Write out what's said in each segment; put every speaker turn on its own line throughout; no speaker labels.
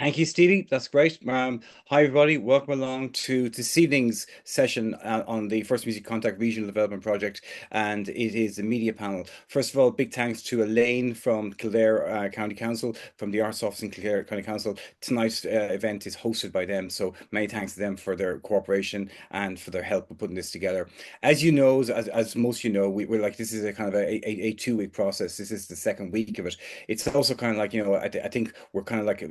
Thank you, Stevie. That's great. Hi, everybody. Welcome along to this evening's session on the First Music Contact Regional Development Project, and it is a media panel. First of all, big thanks to Elaine from Kildare County Council, from the Arts Office in Kildare County Council. Tonight's event is hosted by them, so many thanks to them for their cooperation and for their help with putting this together. As you know, as most of you know, we're like this is a kind of a 2 week process. This is the second week of it. It's also kind of like, I think we're kind of like,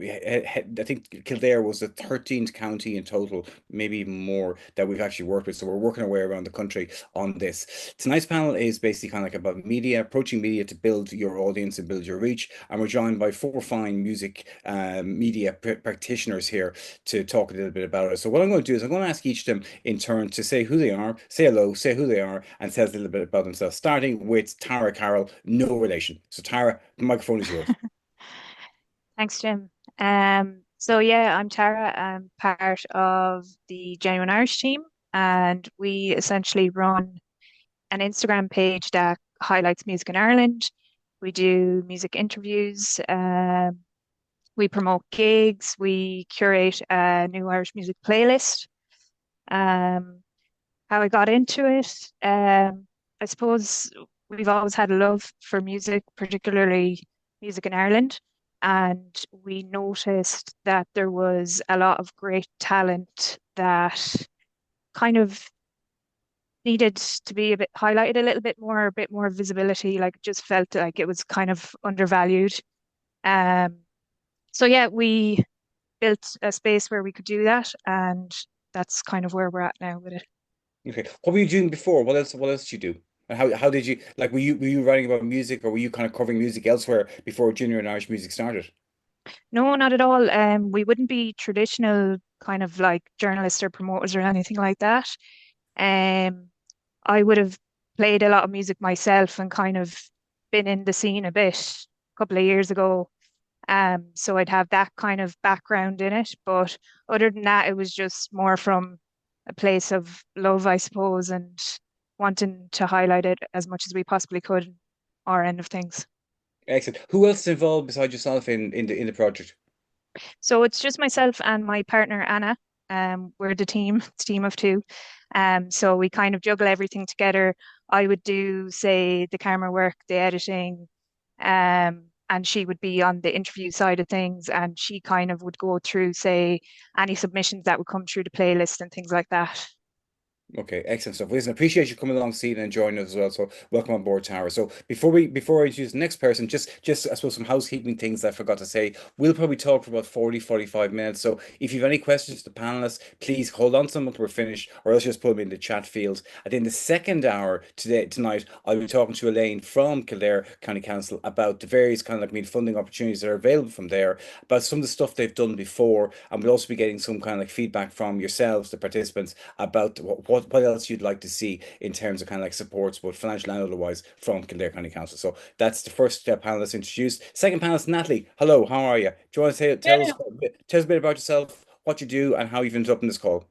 I think Kildare was the 13th county in total, maybe even more, that we've actually worked with. So we're working our way around the country on this. Tonight's panel is basically kind of like about media, approaching media to build your audience and build your reach. And we're joined by four fine music media practitioners here to talk a little bit about it. So what I'm going to do is I'm going to ask each of them in turn to say who they are, say hello, say who they are, and tell us a little bit about themselves, starting with Tara Carroll, no relation. So Tara, the microphone is yours.
Thanks, Jim. So yeah, I'm Tara. I'm part of the Genuine Irish team, and we essentially run an Instagram page that highlights music in Ireland. We do music interviews, we promote gigs, we curate a new Irish music playlist. Um, how I got into it, I suppose we've always had a love for music, particularly music in Ireland. And we noticed that there was a lot of great talent that kind of needed to be a bit highlighted a little bit more, a bit more visibility, like just felt like it was kind of undervalued. Um, so yeah, we built a space where we could do that, and that's kind of where we're at now with it.
Okay. What were you doing before? What else did you do? And how did you like were you writing about music, or were you kind of covering music elsewhere before Junior and Irish Music started?
No, not at all. We wouldn't be traditional kind of like journalists or promoters or anything like that. Um, I would have played a lot of music myself and kind of been in the scene a bit a couple of years ago. So I'd have that kind of background in it. But other than that, it was just more from a place of love, I suppose, and wanting to highlight it as much as we possibly could, our end of things.
Excellent. Who else is involved besides yourself in the project?
So it's just myself and my partner Anna. We're the team, it's a team of two. So we kind of juggle everything together. I would do, say, the camera work, the editing, and she would be on the interview side of things, and she kind of would go through, say, any submissions that would come through the playlist and things like that.
Okay, excellent stuff. Listen, appreciate you coming along, Stephen, and joining us as well. So welcome on board, Tara. So before I introduce the next person, just I suppose some housekeeping things I forgot to say. We'll probably talk for about 40, 45 minutes. So if you have any questions to the panelists, please hold on to them until we're finished, or else just put them in the chat field. And then the second hour tonight, I'll be talking to Elaine from Kildare County Council about the various kind of like funding opportunities that are available from there, about some of the stuff they've done before, and we'll also be getting some kind of like feedback from yourselves, the participants, about what else you'd like to see in terms of kind of like supports, both financial and otherwise, from Kildare County Council. So that's the first panelist introduced. Second panelist, Natalie. Hello, how are you? Do you want to tell us a bit about yourself, what you do, and how you've ended up in this call?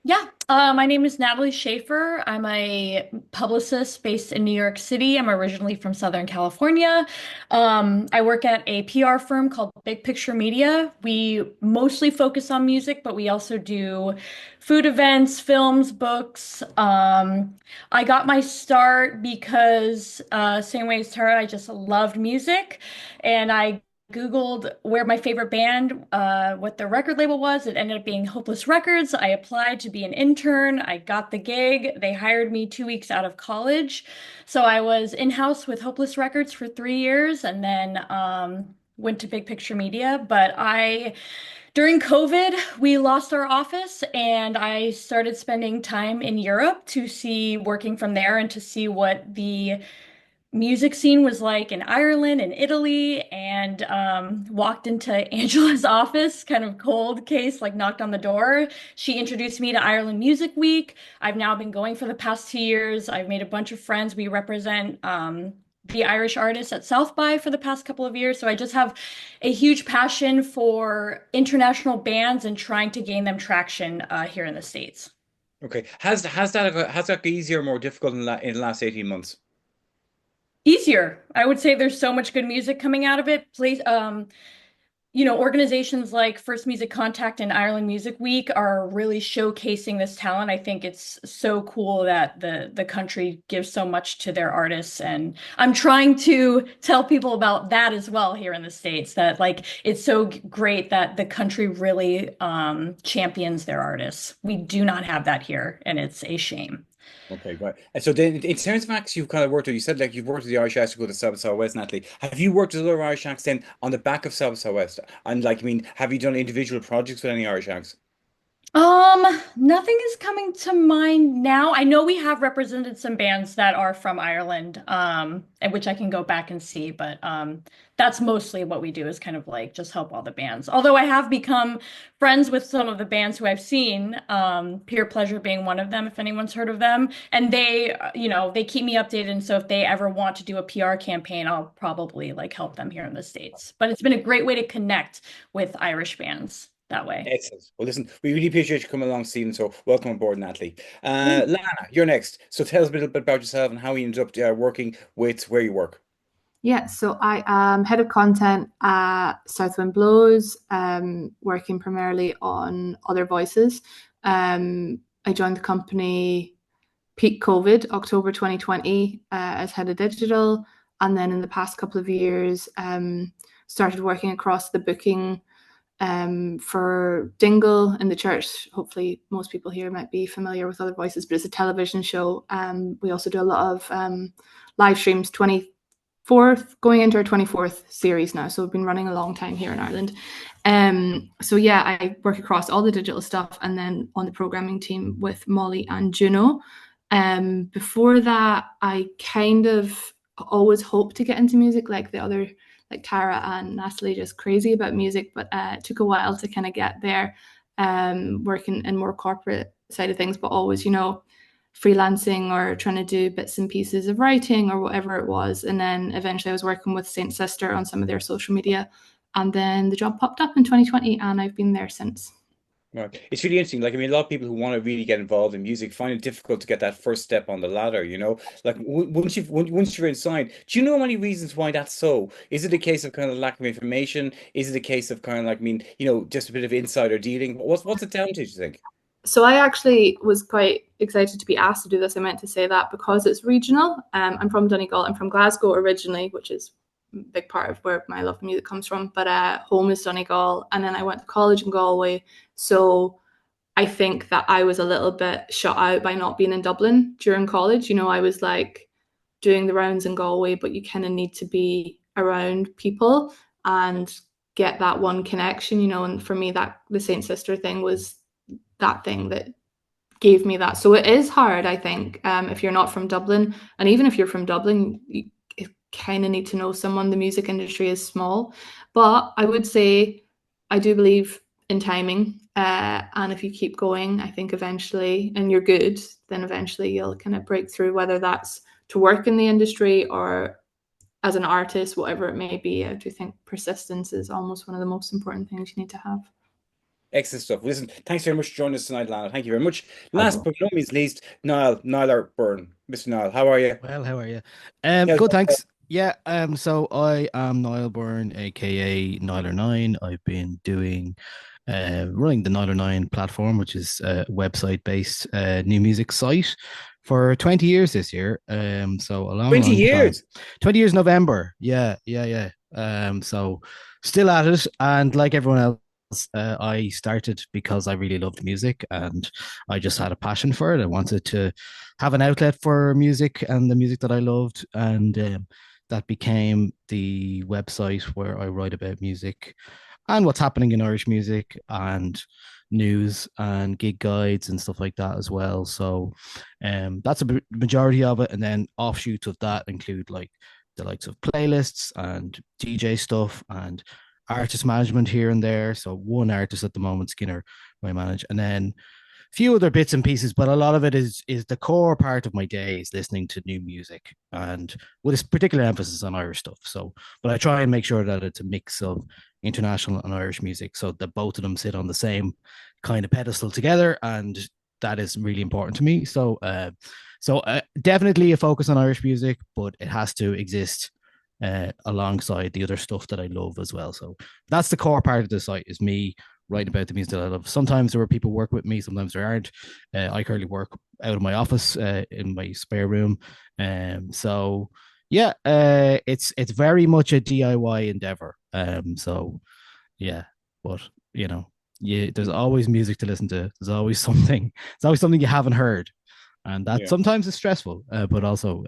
Yeah, my name is Natalie Schaefer. I'm a publicist based in New York City. I'm originally from Southern California. I work at a PR firm called Big Picture Media. We mostly focus on music, but we also do food events, films, books. I got my start because, same way as Tara, I just loved music, and I Googled where my favorite band, what their record label was. It ended up being Hopeless Records. I applied to be an intern. I got the gig. They hired me 2 weeks out of college. So I was in-house with Hopeless Records for 3 years and then went to Big Picture Media. During COVID, we lost our office and I started spending time in Europe to see, working from there and to see what the music scene was like in Ireland and Italy, and walked into Angela's office, kind of cold case, like knocked on the door. She introduced me to Ireland Music Week. I've now been going for the past 2 years. I've made a bunch of friends. We represent the Irish artists at South by for the past couple of years. So I just have a huge passion for international bands and trying to gain them traction here in the States.
Okay, has that got easier or more difficult in the last 18 months?
Easier. I would say there's so much good music coming out of it. Please, organizations like First Music Contact and Ireland Music Week are really showcasing this talent. I think it's so cool that the country gives so much to their artists, and I'm trying to tell people about that as well here in the States, that like it's so great that the country really champions their artists. We do not have that here, and it's a shame.
Okay, right. And so then in terms of acts you've kind of worked with, you said like you've worked with the Irish acts to go to South Southwest, Natalie. Have you worked with other Irish acts then on the back of South Southwest? And like, I mean, have you done individual projects with any Irish acts?
Nothing is coming to mind now. I know we have represented some bands that are from Ireland, and which I can go back and see, but that's mostly what we do, is kind of like just help all the bands. Although I have become friends with some of the bands who I've seen, Peer Pleasure being one of them, if anyone's heard of them. And they keep me updated, and so if they ever want to do a PR campaign, I'll probably like help them here in the States. But it's been a great way to connect with Irish bands that way.
Excellent. Well, listen, we really appreciate you coming along, Stephen. So welcome on board, Natalie.
Yeah.
Lana, you're next. So tell us a little bit about yourself and how you ended up working with where you work.
Yeah, so I am head of content at Southwind Blows, working primarily on other voices. I joined the company peak COVID, October 2020, as head of digital. And then in the past couple of years, started working across the booking for Dingle in the church. Hopefully most people here might be familiar with Other Voices, but it's a television show. We also do a lot of live streams, 24th, going into our 24th series now. So we've been running a long time here in Ireland. So yeah, I work across all the digital stuff and then on the programming team with Molly and Juno. Before that, I kind of always hoped to get into music like the other, like Tara and Natalie, just crazy about music, but it took a while to kind of get there, working in more corporate side of things, but always, freelancing or trying to do bits and pieces of writing or whatever it was. And then eventually I was working with Saint Sister on some of their social media. And then the job popped up in 2020 and I've been there since.
Right. It's really interesting. Like, I mean, a lot of people who want to really get involved in music find it difficult to get that first step on the ladder, Like once you're inside, do you know any reasons why that's so? Is it a case of kind of lack of information? Is it a case of kind of like, I mean, just a bit of insider dealing? What's it down to, do you think?
So I actually was quite excited to be asked to do this. I meant to say that because it's regional. I'm from Donegal. I'm from Glasgow originally, which is a big part of where my love of music comes from. But home is Donegal. And then I went to college in Galway. So I think that I was a little bit shut out by not being in Dublin during college. I was like doing the rounds in Galway, but you kind of need to be around people and get that one connection, And for me, that the Saint Sister thing was that thing that gave me that. So it is hard, I think, if you're not from Dublin. And even if you're from Dublin, you kind of need to know someone. The music industry is small. But I would say I do believe in timing. And if you keep going, I think eventually, and you're good, then eventually you'll kind of break through, whether that's to work in the industry or as an artist, whatever it may be. I do think persistence is almost one of the most important things you need to have.
Excellent stuff. Listen, thanks very much for joining us tonight, Lana. Thank you very much. Last but no means least, Niall Byrne. Mr. Niall, how are you?
Well, how are you? Good, thanks. Yeah, so I am Niall Byrne, aka Nialler9. I've been doing running the Nialler9 platform, which is a website-based new music site for 20 years this year. So a long
20 years.
Time. 20 years November. Yeah. So still at it, and like everyone else, I started because I really loved music and I just had a passion for it. I wanted to have an outlet for music and the music that I loved, and that became the website where I write about music and what's happening in Irish music and news and gig guides and stuff like that as well. So that's a majority of it, and then offshoots of that include like the likes of playlists and DJ stuff and artist management here and there. So one artist at the moment, Skinner, who I manage, and then a few other bits and pieces, but a lot of it is the core part of my day is listening to new music, and with a particular emphasis on Irish stuff. So, but I try and make sure that it's a mix of international and Irish music, so that both of them sit on the same kind of pedestal together, and that is really important to me. So, definitely a focus on Irish music, but it has to exist alongside the other stuff that I love as well. So that's the core part of the site, is me writing about the music that I love. Sometimes there are people work with me, sometimes there aren't. I currently work out of my office in my spare room. So yeah, it's very much a DIY endeavor. So yeah, but you know, there's always music to listen to. There's always something. There's always something you haven't heard, and that
Yeah.
sometimes is stressful, but also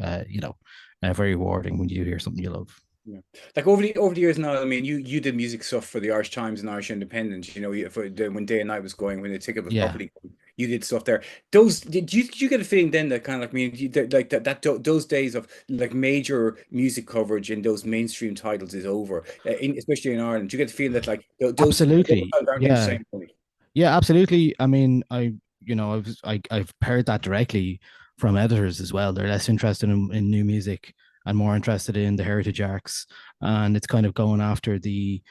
very rewarding when you hear something you love.
Yeah. Like over the years now, I mean, you did music stuff for the Irish Times and Irish Independent. When Day and Night was going, when the ticket was
Yeah,
properly, you did stuff there. Those did you get a feeling then that kind of like, I mean, like those days of like major music coverage in those mainstream titles is over, especially in Ireland. Do you get the feeling that like those
absolutely.
titles aren't
Yeah,
interesting anymore?
yeah, absolutely. I mean, I've heard that directly from editors as well. They're less interested in new music and more interested in the heritage arcs, and it's kind of going after the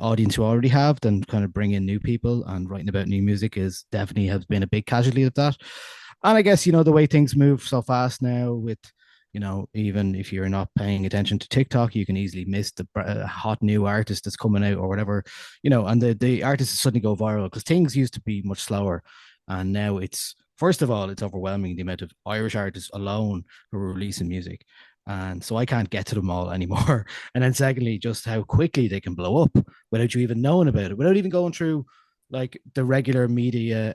audience who already have, than kind of bring in new people. And writing about new music is definitely has been a big casualty of that. And I guess the way things move so fast now, with even if you're not paying attention to TikTok, you can easily miss the hot new artist that's coming out or whatever, and the artists suddenly go viral, because things used to be much slower, and now it's, first of all, it's overwhelming, the amount of Irish artists alone who are releasing music, and so I can't get to them all anymore. And then secondly, just how quickly they can blow up without you even knowing about it, without even going through like the regular media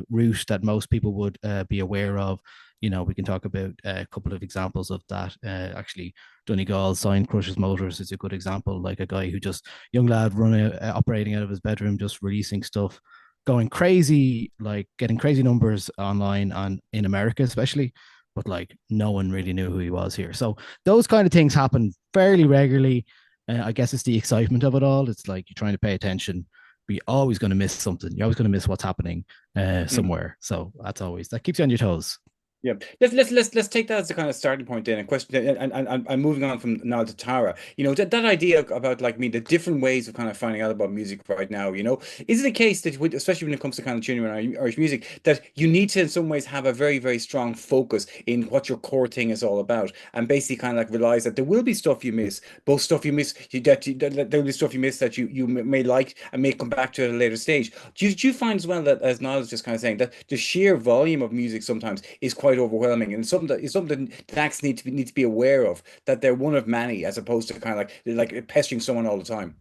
route that most people would be aware of. We can talk about a couple of examples of that. Actually, Donegal signed Crush's Motors is a good example, like a guy who just, young lad running, operating out of his bedroom, just releasing stuff, going crazy, like getting crazy numbers online and in America especially, but like no one really knew who he was here. So those kind of things happen fairly regularly. I guess it's the excitement of it all. It's like you're trying to pay attention, but you're always going to miss something. You're always going to miss what's happening somewhere. So that keeps you on your toes.
Yeah, let's take that as a kind of starting point then, and question, and moving on from now to Tara. That idea about like the different ways of kind of finding out about music right now. Is it a case that especially when it comes to kind of genuine Irish music, that you need to in some ways have a very very strong focus in what your core thing is all about, and basically kind of like realize that there will be stuff you miss, both stuff you miss that there will be stuff you miss that you may like and may come back to at a later stage. Do you find as well that, as Niall was just kind of saying, that the sheer volume of music sometimes is quite overwhelming, and it's something that acts need to be aware of, that they're one of many, as opposed to kind of like pestering someone all the time?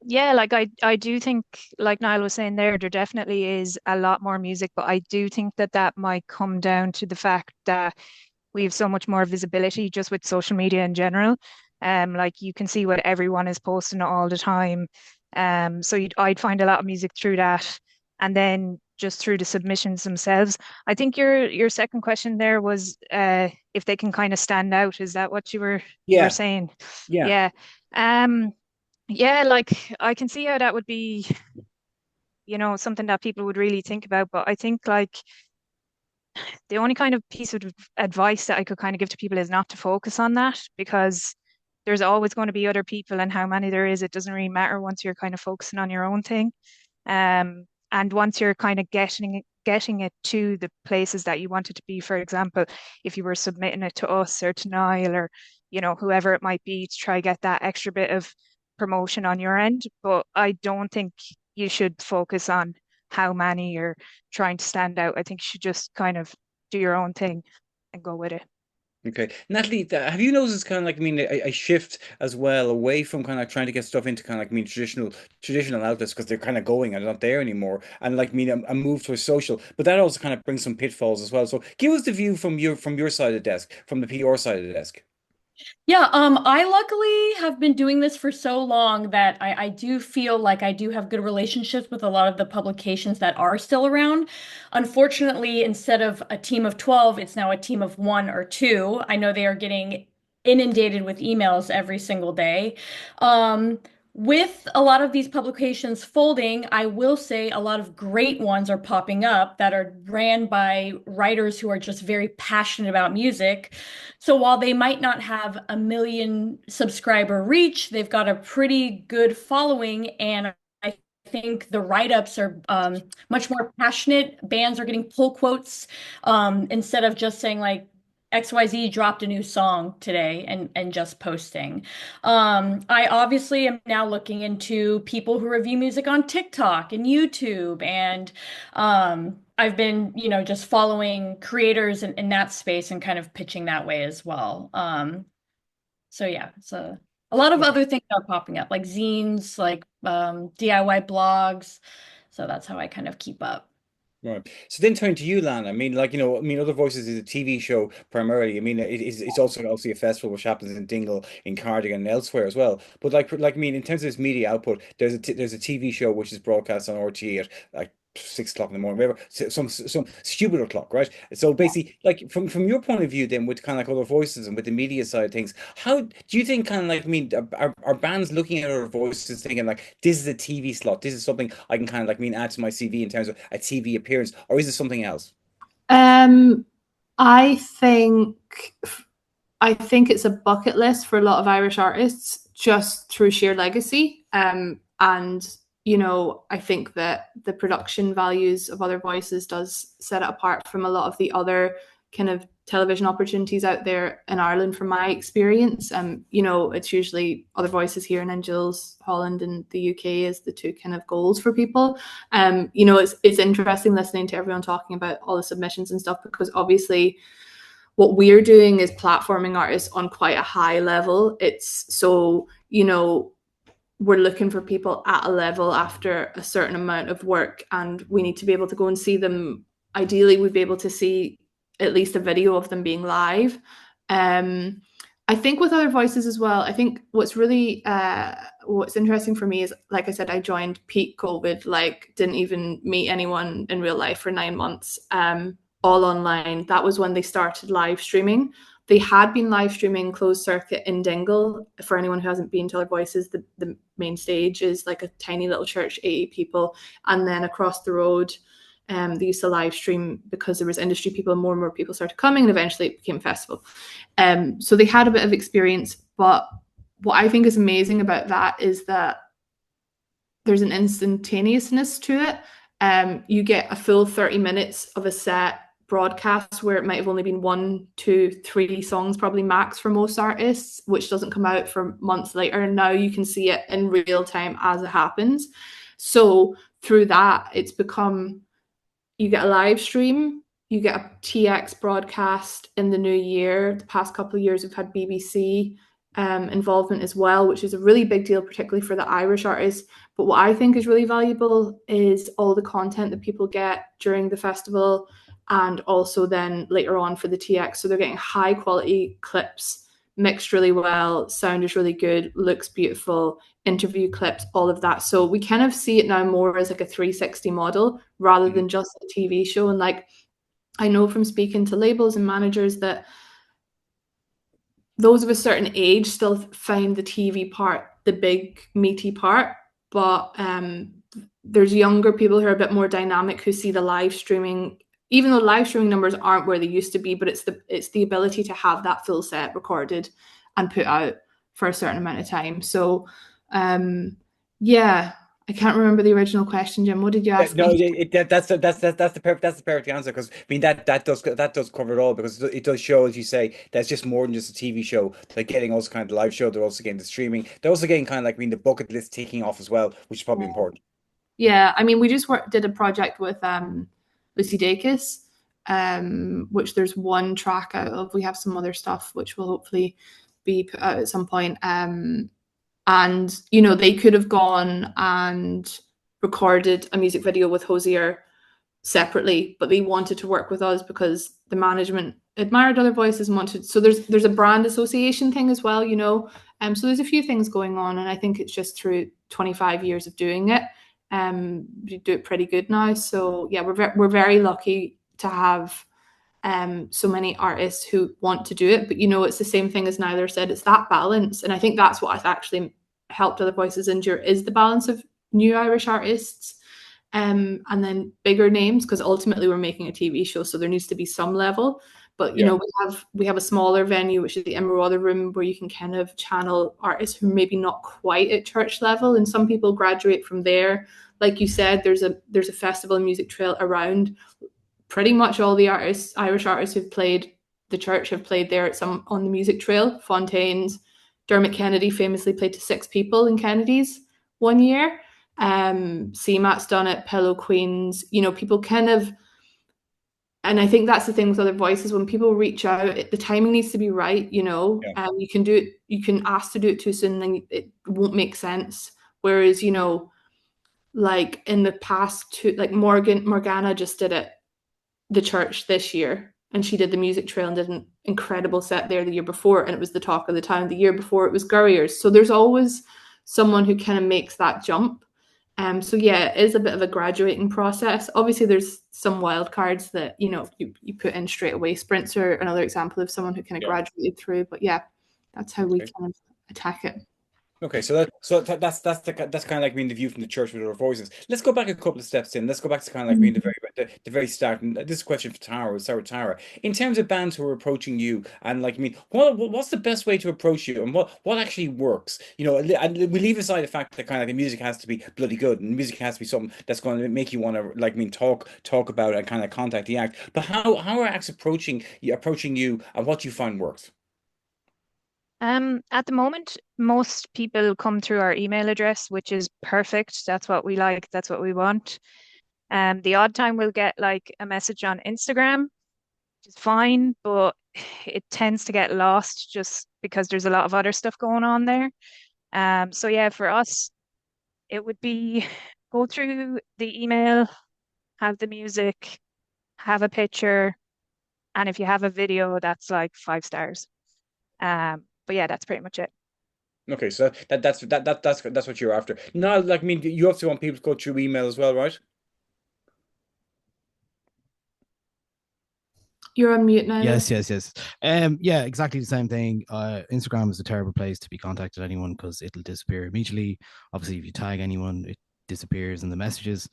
Yeah, like I do think, like Niall was saying there definitely is a lot more music, but I do think that that might come down to the fact that we have so much more visibility just with social media in general. Like you can see what everyone is posting all the time. So I'd find a lot of music through that, and then just through the submissions themselves. I think your second question there was if they can kind of stand out. Is that what you were
Yeah,
saying?
yeah.
Yeah. Um, yeah, like I can see how that would be, something that people would really think about. But I think like the only kind of piece of advice that I could kind of give to people is not to focus on that, because there's always going to be other people, and how many there is, it doesn't really matter once you're kind of focusing on your own thing. And once you're kind of getting it to the places that you want it to be, for example, if you were submitting it to us or to Niall or, whoever it might be, to try get that extra bit of promotion on your end. But I don't think you should focus on how many you're trying to stand out. I think you should just kind of do your own thing and go with it.
Okay, Natalie, have you noticed kind of like a shift as well away from kind of trying to get stuff into kind of like traditional outlets, because they're kind of going and not there anymore, and like a move towards social, but that also kind of brings some pitfalls as well. So give us the view from your side of the desk, from the PR side of the desk.
Yeah, I luckily have been doing this for so long that I do feel like I do have good relationships with a lot of the publications that are still around. Unfortunately, instead of a team of 12, it's now a team of one or two. I know they are getting inundated with emails every single day. Um, with a lot of these publications folding, I will say a lot of great ones are popping up that are ran by writers who are just very passionate about music. So while they might not have a million subscriber reach, they've got a pretty good following. And I think the write-ups are much more passionate. Bands are getting pull quotes instead of just saying like, XYZ dropped a new song today and just posting. I obviously am now looking into people who review music on TikTok and YouTube, and I've been, just following creators in that space and kind of pitching that way as well. So yeah, it's a lot of other things are popping up, like zines, like DIY blogs. So that's how I kind of keep up.
Right. So then turning to you, Lan. I mean, Other Voices is a TV show primarily. I mean, it's also obviously a festival which happens in Dingle, in Cardigan, and elsewhere as well. But in terms of its media output, there's a TV show which is broadcast on RTE at like 6 o'clock in the morning, whatever, some stupid o'clock, right? So basically, like from your point of view, then with kind of like Other Voices and with the media side of things, how do you think kind of like are bands looking at Other Voices thinking like this is a TV slot, this is something I can kind of add to my CV in terms of a TV appearance, or is it something else?
I think it's a bucket list for a lot of Irish artists just through sheer legacy. And I think that the production values of Other Voices does set it apart from a lot of the other kind of television opportunities out there in Ireland, from my experience. It's usually Other Voices here, and then Jules Holland in the UK is the two kind of goals for people. It's interesting listening to everyone talking about all the submissions and stuff, because obviously what we're doing is platforming artists on quite a high level. It's so, we're looking for people at a level after a certain amount of work, and we need to be able to go and see them. Ideally, we'd be able to see at least a video of them being live. I think with Other Voices as well, I think what's really what's interesting for me is, like I said, I joined peak COVID, didn't even meet anyone in real life for 9 months, all online. That was when they started live streaming. They had been live streaming closed circuit in Dingle. For anyone who hasn't been to Other Voices, the main stage is like a tiny little church, 80 people. And then across the road, they used to live stream because there was industry people, and more people started coming, and eventually it became a festival. So they had a bit of experience. But what I think is amazing about that is that there's an instantaneousness to it. You get a full 30 minutes of a set broadcast where it might have only been 1, 2, 3 songs probably max for most artists, which doesn't come out for months later. And now you can see it in real time as it happens. So through that, it's become, you get a live stream, you get a TX broadcast in the new year. The past couple of years we've had BBC involvement as well, which is a really big deal, particularly for the Irish artists. But what I think is really valuable is all the content that people get during the festival, and also then later on for the TX. So they're getting high quality clips, mixed really well, sound is really good, looks beautiful, interview clips, all of that. So we kind of see it now more as like a 360 model rather than just a TV show. And I know from speaking to labels and managers that those of a certain age still find the TV part the big meaty part, but there's younger people who are a bit more dynamic who see the live streaming, even though live streaming numbers aren't where they used to be, but it's the ability to have that full set recorded and put out for a certain amount of time. So yeah, I can't remember the original question, Jim. What did you ask
No,
me?
that's the perfect answer, because I mean that does cover it all, because it does show, as you say, that's just more than just a TV show. They're getting also kind of live show. They're also getting the streaming. They're also getting kind of the bucket list ticking off as well, which is probably important.
Yeah, I mean, we just did a project with Lucy Dacus, which there's one track out of. We have some other stuff which will hopefully be put out at some point. And, you know, they could have gone and recorded a music video with Hosier separately, but they wanted to work with us because the management admired Other Voices and wanted. So there's a brand association thing as well, you know. So there's a few things going on, and I think it's just through 25 years of doing it. We do it pretty good now. So yeah, we're very lucky to have so many artists who want to do it. But you know, it's the same thing as Nyler said, it's that balance. And I think that's what has actually helped Other Voices endure, is the balance of new Irish artists and then bigger names, because ultimately we're making a TV show, so there needs to be some level. But you know, we have a smaller venue, which is the Emerald Room, where you can kind of channel artists who are maybe not quite at church level, and some people graduate from there. Like you said, there's a festival and music trail around pretty much all the Irish artists who've played the church have played there at some on the music trail. Fontaines, Dermot Kennedy famously played to 6 people in Kennedy's one year. CMAT's done it, Pillow Queens, people kind of, and I think that's the thing with other voices. When people reach out, the timing needs to be right.
Yeah.
You can do it. You can ask to do it too soon, then it won't make sense. Whereas, like in the past, like Morgana just did it, the church this year, and she did the music trail and did an incredible set there the year before, and it was the talk of the town. The year before it was Gurriers. So there's always someone who kind of makes that jump. So yeah, it is a bit of a graduating process. Obviously, there's some wild cards that you put in straight away. Sprints are another example of someone who kind of graduated through. But yeah, that's how we kind of attack it.
Okay, so that's kind of like being the view from the church with our voices. Let's go back a couple of steps in. Let's go back to kind of like being the very start. And this is a question for Tara. In terms of bands who are approaching you, and like, I mean, what's the best way to approach you, and what actually works? And we leave aside the fact that kind of like the music has to be bloody good, and music has to be something that's going to make you want to, like, I mean, talk about it and kind of contact the act. But how are acts approaching you, and what do you find works?
At the moment, most people come through our email address, which is perfect. That's what we like. That's what we want. The odd time we'll get like a message on Instagram, which is fine, but it tends to get lost just because there's a lot of other stuff going on there. So yeah, for us, it would be go through the email, have the music, have a picture, and if you have a video, that's like 5 stars. But yeah, that's pretty much it.
Okay, so that's what you're after. No, like, I mean, you also want people to go through email as well, right?
You're on mute now.
Yes. Yeah, exactly the same thing. Instagram is a terrible place to be contacted anyone because it'll disappear immediately. Obviously, if you tag anyone, it disappears in the messages.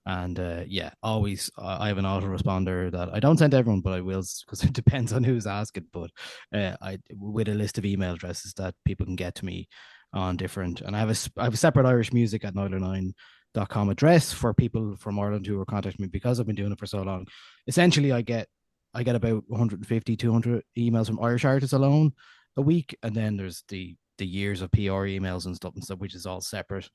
And yeah, always I have an autoresponder that I don't send to everyone, but I will because it depends on who's asking. But I with a list of email addresses that people can get to me on different, and I have a separate Irish music at 909.com address for people from Ireland who are contacting me because I've been doing it for so long. Essentially, I get about 150, 200 emails from Irish artists alone a week, and then there's the years of PR emails and stuff, which is all separate,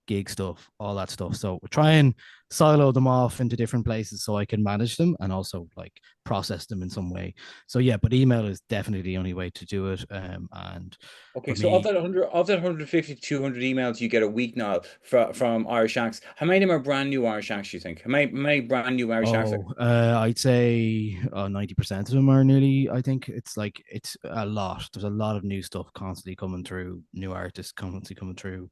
gig stuff, all that stuff. So we try and silo them off into different places so I can manage them and also like process them in some way. So yeah, but email is definitely the only way to do it. And
okay, so of that 150 to 200 emails you get a week now from Irish acts, how many of them are brand new Irish acts, you think? How many brand new Irish acts?
I'd say 90% of them are nearly. I think it's a lot. There's a lot of new stuff constantly coming through, new artists constantly coming through.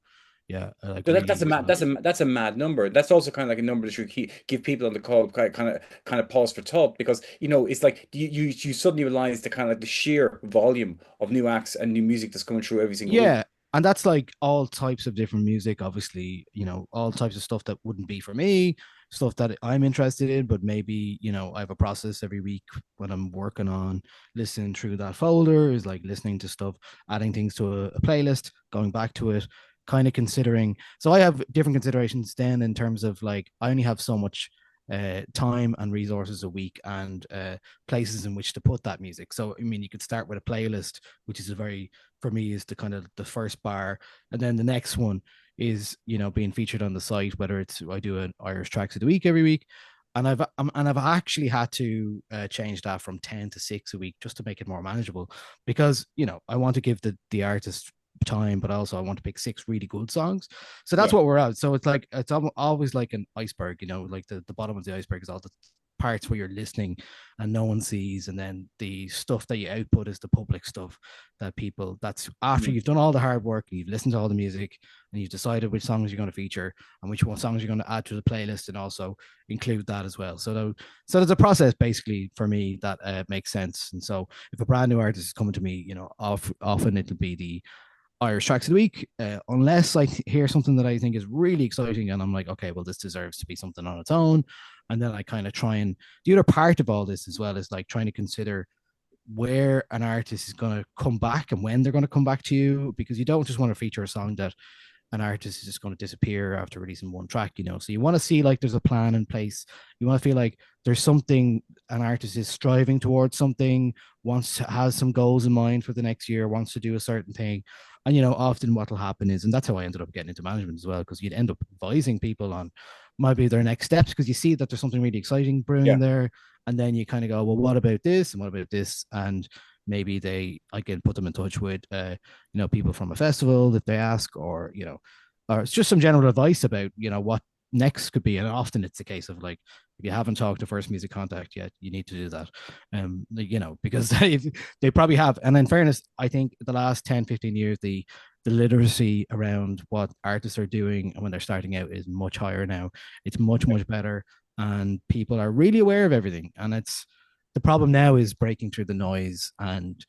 Yeah, like
so that's a mad number. That's also kind of like a number that should give people on the call kind of pause for thought, because it's like you suddenly realize the kind of like the sheer volume of new acts and new music that's coming through every single week.
And that's like all types of different music, obviously, all types of stuff that wouldn't be for me, stuff that I'm interested in, but maybe, I have a process every week when I'm working on listening through that folder, is like listening to stuff, adding things to a playlist, going back to it, kind of considering. So I have different considerations then in terms of like, I only have so much time and resources a week and places in which to put that music. So I mean, you could start with a playlist, which is for me is the kind of the first bar, and then the next one is being featured on the site, whether it's I do an Irish tracks of the week every week, and I've actually had to change that from 10 to 6 a week just to make it more manageable, because I want to give the artist time, but also I want to pick 6 really good songs. So that's what we're at. So it's like it's always like an iceberg, like the bottom of the iceberg is all the parts where you're listening and no one sees, and then the stuff that you output is the public stuff that's after you've done all the hard work and you've listened to all the music and you've decided which songs you're going to feature and which songs you're going to add to the playlist and also include that as well. So there's a process basically for me that makes sense. And so if a brand new artist is coming to me, often it'll be the Irish tracks of the week, unless I hear something that I think is really exciting and I'm like, okay, well, this deserves to be something on its own. And then I kind of try, and the other part of all this as well is like trying to consider where an artist is going to come back and when they're going to come back to you, because you don't just want to feature a song that an artist is just going to disappear after releasing one track, so you want to see like there's a plan in place. You want to feel like there's something an artist is striving towards, something, has some goals in mind for the next year, wants to do a certain thing. And often what will happen is, and that's how I ended up getting into management as well, because you'd end up advising people on maybe their next steps, because you see that there's something really exciting brewing
Yeah.
there. And then you kind of go, well, what about this? And what about this? And maybe I can put them in touch with, people from a festival that they ask, or it's just some general advice about, what next could be. And often it's a case of like, if you haven't talked to First Music Contact yet, you need to do that. Because they probably have. And in fairness, I think the last 10, 15 years, the literacy around what artists are doing when they're starting out is much higher now. It's much, much better. And people are really aware of everything. And the problem now is breaking through the noise and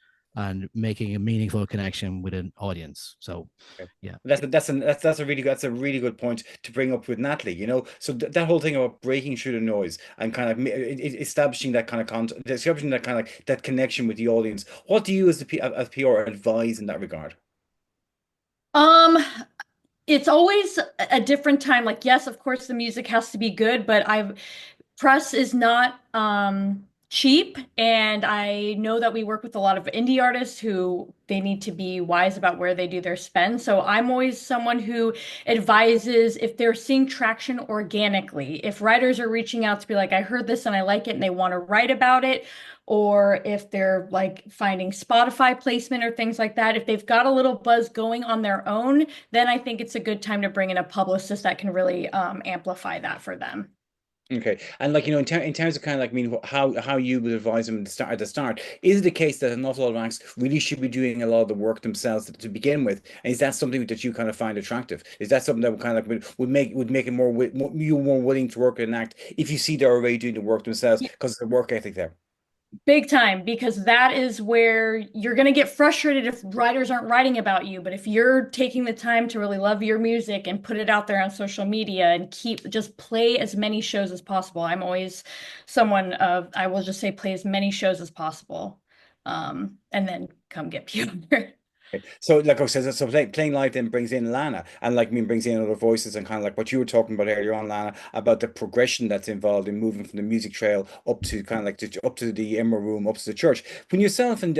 making a meaningful connection with an audience. So,
Okay.
yeah,
That's a really good point to bring up with Natalie. So that whole thing about breaking through the noise and kind of establishing that kind of establishing that kind of that connection with the audience. What do you as PR advise in that regard?
Um, it's always a different time. Like, yes, of course, the music has to be good, but press is not cheap, and I know that we work with a lot of indie artists who they need to be wise about where they do their spend. So I'm always someone who advises if they're seeing traction organically, if writers are reaching out to be like, I heard this and I like it and they want to write about it, or if they're like finding Spotify placement or things like that, if they've got a little buzz going on their own, then I think it's a good time to bring in a publicist that can really amplify that for them.
Okay, and like in terms of kind of like, how you would advise them at the start, is it the case that an awful lot of acts really should be doing a lot of the work themselves to begin with, and is that something that you kind of find attractive? Is that something that would kind of like would make it you more willing to work with an act if you see they're already doing the work themselves because the work ethic there?
Big time, because that is where you're going to get frustrated if writers aren't writing about you. But if you're taking the time to really love your music and put it out there on social media and just play as many shows as possible. I'm always someone of, I will just say play as many shows as possible. And then come get PR.
So, like I said, so playing live then brings in Lana, and like brings in other voices, and kind of like what you were talking about earlier on, Lana, about the progression that's involved in moving from the music trail up to kind of like up to the Emma room, up to the church. When yourself and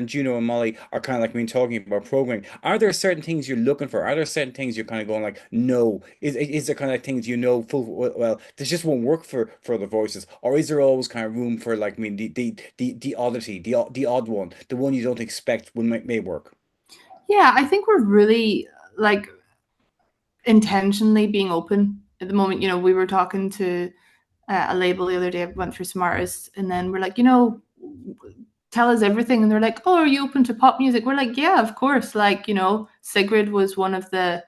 Juno and Molly are kind of like talking about programming, are there certain things you're looking for? Are there certain things you're kind of going like, no? Is there kind of things full well, this just won't work for the voices, or is there always kind of room for like the oddity, the odd one, the one you don't expect may work?
Yeah, I think we're really like intentionally being open at the moment. We were talking to a label the other day, went through some artists, and then we're like, tell us everything. And they're like, oh, are you open to pop music? We're like, yeah, of course. Like, Sigrid was one of the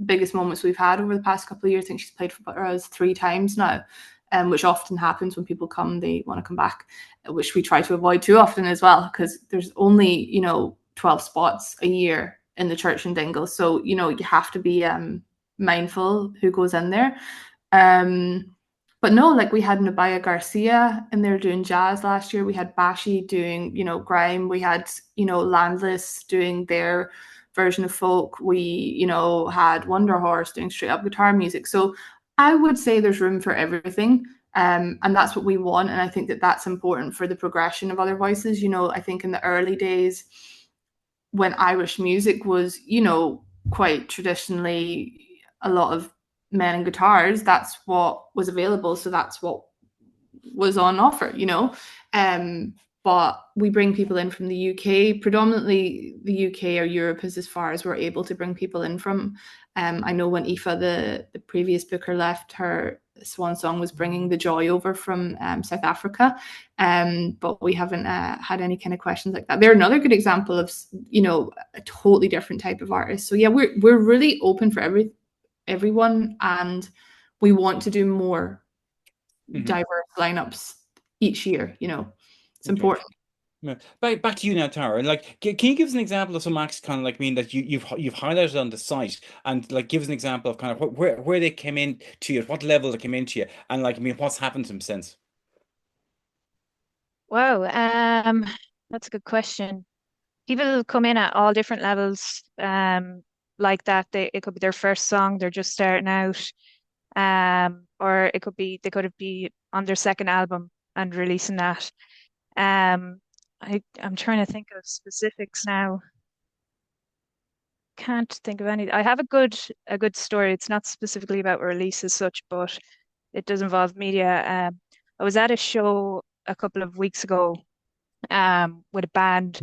biggest moments we've had over the past couple of years. I think she's played for us 3 times now, which often happens when people come, they want to come back, which we try to avoid too often as well, because there's only, 12 spots a year in the church in Dingle. So, you have to be mindful who goes in there. But no, like we had Nabaya Garcia and they're doing jazz last year. We had Bashi doing, grime. We had, Landless doing their version of folk. We, had Wonder Horse doing straight up guitar music. So I would say there's room for everything. And that's what we want. And I think that that's important for the progression of other voices. I think in the early days when Irish music was, quite traditionally a lot of men and guitars, that's what was available. So that's what was on offer, but we bring people in from the UK, predominantly the UK or Europe is as far as we're able to bring people in from. I know when Aoife, the previous booker, left, her swan song was bringing the joy over from South Africa, but we haven't had any kind of questions like that. They're another good example of a totally different type of artist. So yeah, we're really open for everyone, and we want to do more diverse lineups each year. It's important.
Yeah. Back to you now, Tara. And like, can you give us an example of some acts kind of like that you've highlighted on the site, and like give us an example of kind of where they came in to you, at what level they came into you, and like what's happened to them since?
Wow, that's a good question. People come in at all different levels, like that. It could be their first song, they're just starting out. Or it could be they could be on their second album and releasing that. Um, I'm trying to think of specifics now. Can't think of any. I have a good story. It's not specifically about a release as such, but it does involve media. I was at a show a couple of weeks ago with a band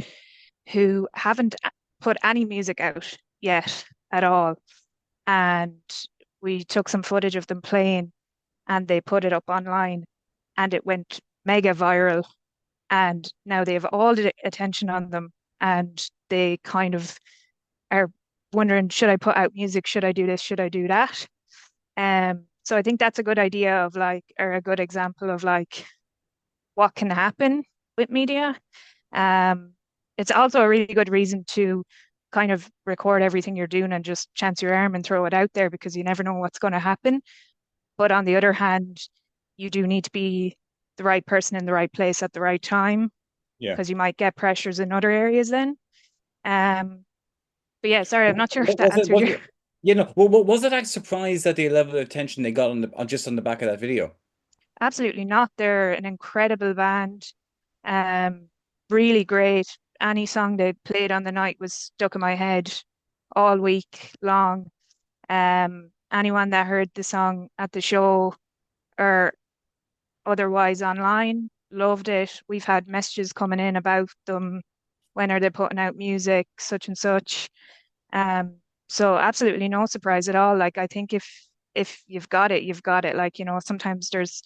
who haven't put any music out yet at all. And we took some footage of them playing and they put it up online and it went mega viral. And now they have all the attention on them and they kind of are wondering, should I put out music? Should I do this? Should I do that? So I think that's a good idea of like, or a good example of like what can happen with media. Um, it's also a really good reason to kind of record everything you're doing and just chance your arm and throw it out there because you never know what's going to happen. But on the other hand, you do need to be the right person in the right place at the right time
Yeah.
because you might get pressures in other areas then. Um, but yeah, sorry, I'm not sure if that
Was it,
answered
was
your.
it, you know, was it a surprise that the level of attention they got just on the back of that video?
Absolutely not. They're an incredible band. Um, really great. Any song they played on the night was stuck in my head all week long. Anyone that heard the song at the show or otherwise online loved it. We've had messages coming in about them. When are they putting out music, such and such. Um, so absolutely no surprise at all. Like I think if you've got it, you've got it. Like, sometimes there's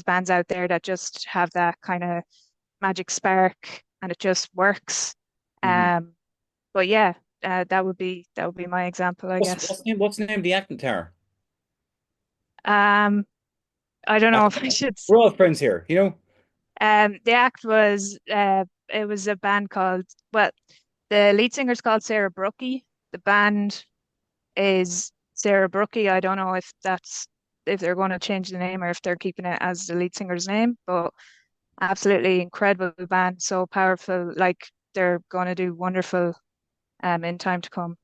bands out there that just have that kind of magic spark and it just works.
Hmm.
But yeah, that would be my example, I guess.
What's the name of the acting tower?
Um, I don't
I,
know if I should.
we're all friends here, you know?
The act was it was a band called, well, the lead singer's called Sarah Brookie. The band is Sarah Brookie. I don't know if they're going to change the name or if they're keeping it as the lead singer's name, but absolutely incredible band, so powerful. Like they're going to do wonderful in time to come.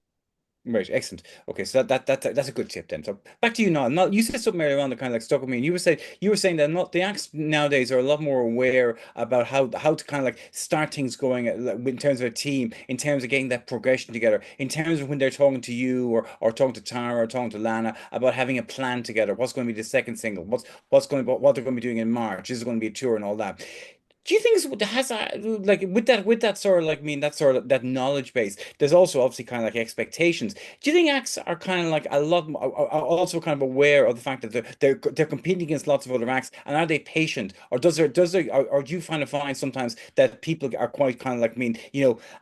Right, excellent. Okay, so that's a good tip then. So back to you now. Now you said something earlier on that kind of like stuck with me, and you were saying that not the acts nowadays are a lot more aware about how to kind of like start things going like, in terms of a team, in terms of getting that progression together, in terms of when they're talking to you or talking to Tara or talking to Lana about having a plan together. What's going to be the second single? What they're going to be doing in March? Is it going to be a tour and all that? Do you think has that like with that sort of like that sort of that knowledge base? There's also obviously kind of like expectations. Do you think acts are kind of like a lot are also kind of aware of the fact that they're competing against lots of other acts, and are they patient, or or do you find sometimes that people are quite kind of like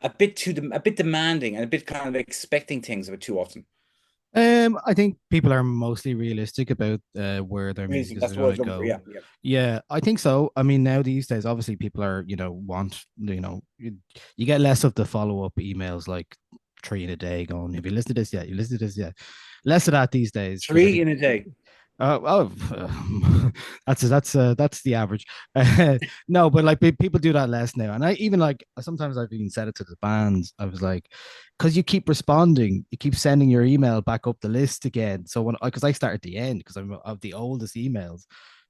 a bit demanding and a bit kind of expecting things a bit too often?
I think people are mostly realistic about where their music
Amazing.
is
That's what I
going
was
to
looking for.
go.
Yeah, yeah.
Yeah, I think so. I mean, now these days, obviously, people are, you get less of the follow-up emails like three in a day going, have you listened to this yet? You listened to this yet? Less of that these days because I
Three
think
in a day.
that's the average. No, but like people do that less now, and I even like sometimes I've even said it to the bands. I was like, because you keep responding, you keep sending your email back up the list again. So because I start at the end because I'm of the oldest emails,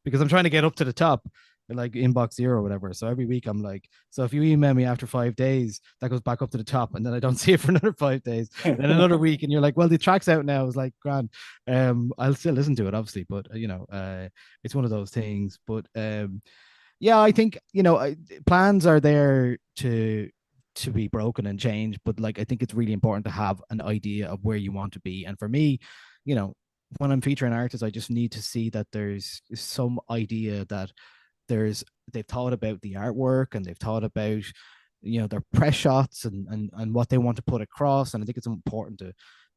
because I'm trying to get up to the top, like inbox zero or whatever. So every week I'm like, so if you email me after 5 days, that goes back up to the top, and then I don't see it for another 5 days, and then another week, and you're like, well, the track's out now. I was like, grand. I'll still listen to it, obviously, but it's one of those things. But yeah, I think plans are there to be broken and changed, but like I think it's really important to have an idea of where you want to be. And for me, you know, when I'm featuring artists, I just need to see that there's some idea that they've thought about the artwork and they've thought about their press shots and what they want to put across. And I think it's important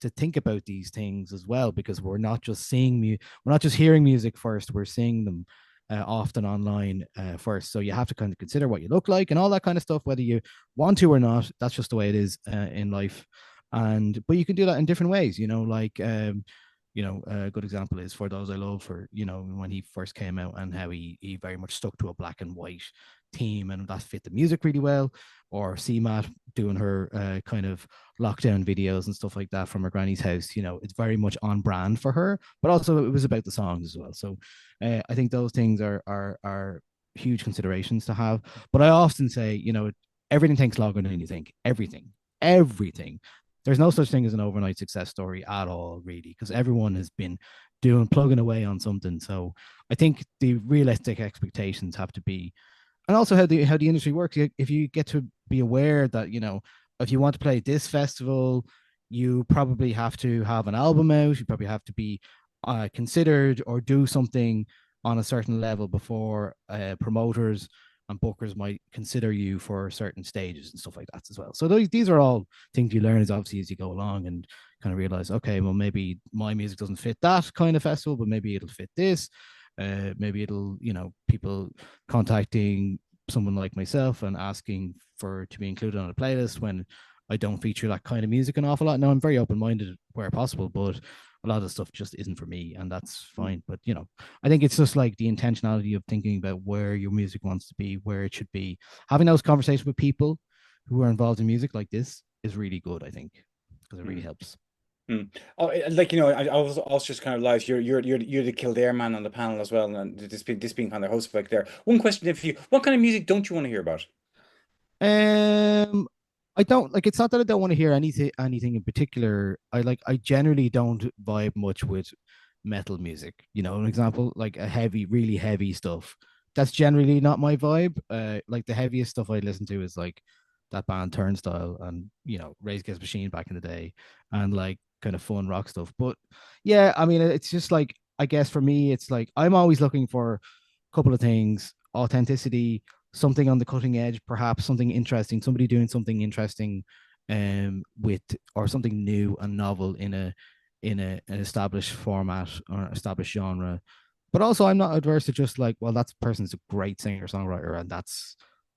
to think about these things as well, because we're not just we're not just hearing music first, we're seeing them often online first. So you have to kind of consider what you look like and all that kind of stuff, whether you want to or not. That's just the way it is in life. But you can do that in different ways, like a good example is For Those I Love, for when he first came out, and how he very much stuck to a black and white theme, and that fit the music really well. or CMAT doing her kind of lockdown videos and stuff like that from her granny's house. It's very much on brand for her, but also it was about the songs as well. So I think those things are huge considerations to have. But I often say, everything takes longer than you think. Everything. There's no such thing as an overnight success story at all, really, because everyone has been plugging away on something. So I think the realistic expectations have to be, and also how the industry works. If you get to be aware that if you want to play this festival, you probably have to have an album out. You probably have to be considered or do something on a certain level before promoters and bookers might consider you for certain stages and stuff like that as well. So these are all things you learn obviously as you go along, and kind of realize, okay, well, maybe my music doesn't fit that kind of festival, but maybe it'll fit this. Maybe it'll, people contacting someone like myself and asking to be included on a playlist when I don't feature that kind of music an awful lot. Now, I'm very open-minded where possible, but a lot of the stuff just isn't for me, and that's fine. But I think it's just like the intentionality of thinking about where your music wants to be, where it should be. Having those conversations with people who are involved in music like this is really good, I think, because it really helps.
Oh, I was also just kind of realized you're the Kildare man on the panel as well, and this being kind of host back there. One question for you: what kind of music don't you want to hear about?
I don't like. It's not that I don't want to hear anything in particular. I generally don't vibe much with metal music. An example, like a heavy, really heavy stuff. That's generally not my vibe. Like the heaviest stuff I listen to is like that band Turnstile and Rage Against the Machine back in the day, and like kind of fun rock stuff. But yeah, I mean, it's just like, I guess for me, it's like I'm always looking for a couple of things: authenticity, something on the cutting edge, perhaps something interesting, somebody doing something interesting, with, or something new and novel in an established format or established genre. But also, I'm not adverse to just like, well, that person's a great singer songwriter, and that's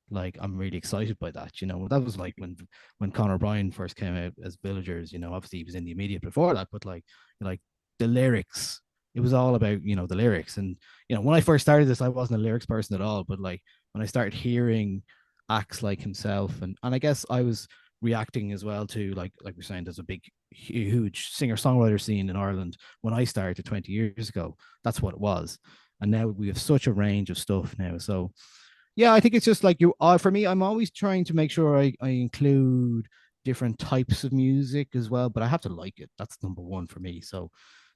like, I'm really excited by that. That was like when Conor O'Brien first came out as Villagers. Obviously he was in the immediate before that, but like the lyrics, it was all about the lyrics. And when I first started this, I wasn't a lyrics person at all, but like when I started hearing acts like himself, and I guess I was reacting as well to like we're saying, there's a big huge singer songwriter scene in Ireland when I started 20 years ago. That's what it was, and now we have such a range of stuff now. So yeah, I think it's just like for me, I'm always trying to make sure I include different types of music as well, but I have to like it. That's number one for me. So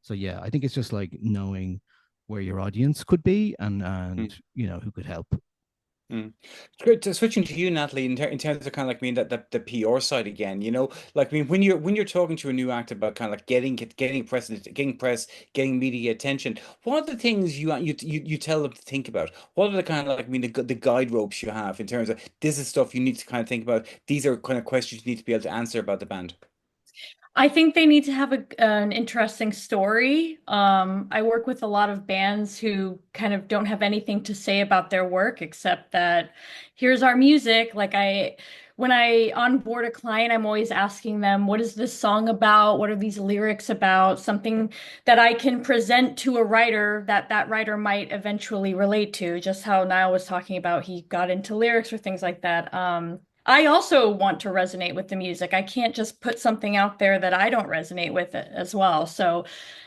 yeah, I think it's just like knowing where your audience could be, and who could help.
Great. So switching to you, Natalie, in terms of kind of like that the PR side again, like when you're talking to a new act about kind of like getting press, getting media attention, what are the things you tell them to think about? What are the kind of like the guide ropes you have in terms of this is stuff you need to kind of think about? These are kind of questions you need to be able to answer about the band.
I think they need to have an interesting story. I work with a lot of bands who kind of don't have anything to say about their work except that here's our music. When I onboard a client, I'm always asking them, what is this song about? What are these lyrics about? Something that I can present to a writer that writer might eventually relate to, just how Niall was talking about he got into lyrics or things like that. I also want to resonate with the music. I can't just put something out there that I don't resonate with it as well. So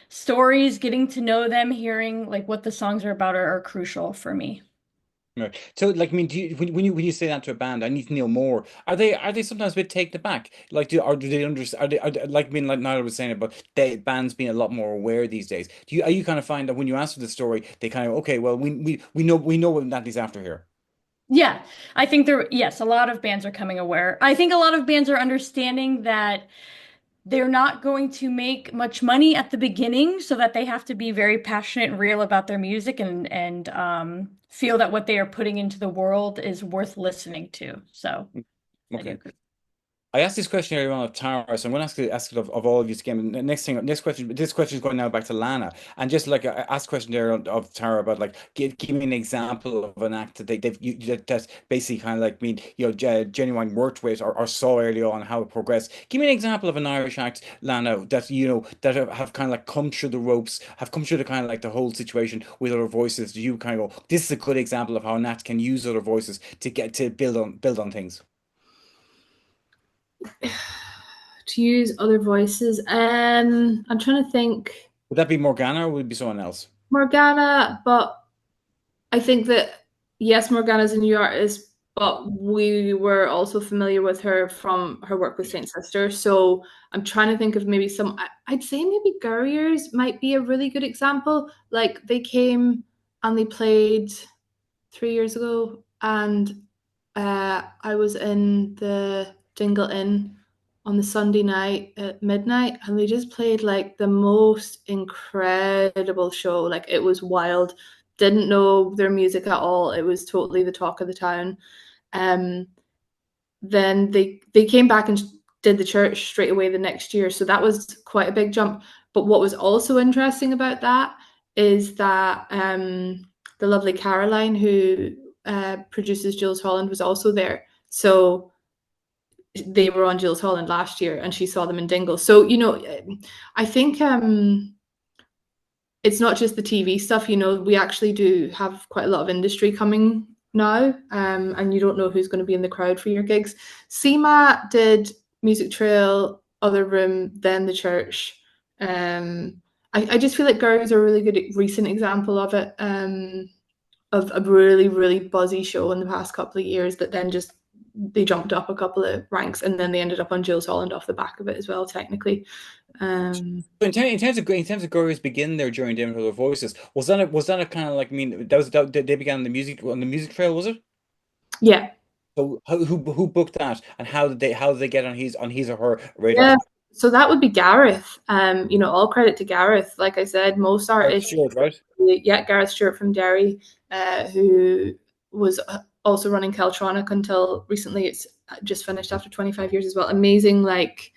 stories, getting to know them, hearing like what the songs are about are crucial for me.
Right. So, like, I mean, when you say that to a band, I need to know more. Are they sometimes a bit taken aback? Like, do they understand? Like, I mean, like Niall was saying about bands being a lot more aware these days. Are you kind of find that when you ask for the story, they kind of, okay, well, we know what Natalie's after here.
Yeah, I think yes, a lot of bands are coming aware. I think a lot of bands are understanding that they're not going to make much money at the beginning, so that they have to be very passionate and real about their music and feel that what they are putting into the world is worth listening to. So I do
Okay.
agree.
I asked this question earlier on of Tara, so I'm going to ask it of all of you again. Next question. This question is going now back to Lana, and just like I asked a question there of Tara about like give me an example of an act that that's basically kind of like Genuine worked with or saw early on how it progressed. Give me an example of an Irish act, Lana, that that have kind of like come through the ropes, have come through the kind of like the whole situation with other voices. Do you kind of go, this is a good example of how an act can use other voices to get to build on things?
To use other voices. I'm trying to think.
Would that be Morgana or would it be someone else?
Morgana, but I think that yes, Morgana's a new artist, but we were also familiar with her from her work with Saint Sister. So I'm trying to think of maybe I'd say maybe Gurriers might be a really good example. Like they came and they played 3 years ago, and I was in the Dingle Inn on the Sunday night at midnight, and they just played like the most incredible show. Like it was wild. Didn't know their music at all. It was totally the talk of the town. Um, then they came back and did the church straight away the next year, so that was quite a big jump. But what was also interesting about that is that the lovely Caroline, who produces Jules Holland, was also there. So they were on Jules Holland last year, and she saw them in Dingle. So I think it's not just the TV stuff. We actually do have quite a lot of industry coming now, and you don't know who's going to be in the crowd for your gigs. SEMA did Music Trail, Other Room, then the church. I just feel like Gurg's a really good recent example of it, of a really, really buzzy show in the past couple of years that then just they jumped up a couple of ranks, and then they ended up on Jules Holland off the back of it as well, technically.
In terms of Gurus begin their journey down to their voices, was that a kind of like, I mean, they began on the music trail, was it?
Yeah.
So who booked that, and how did they get on his or her radar?
Yeah, so that would be Gareth. All credit to Gareth. Like I said, most
Gareth
artists,
Stewart, right?
yeah, Gareth Stewart from Derry, who was also running Keltronic until recently. It's just finished after 25 years as well. Amazing, like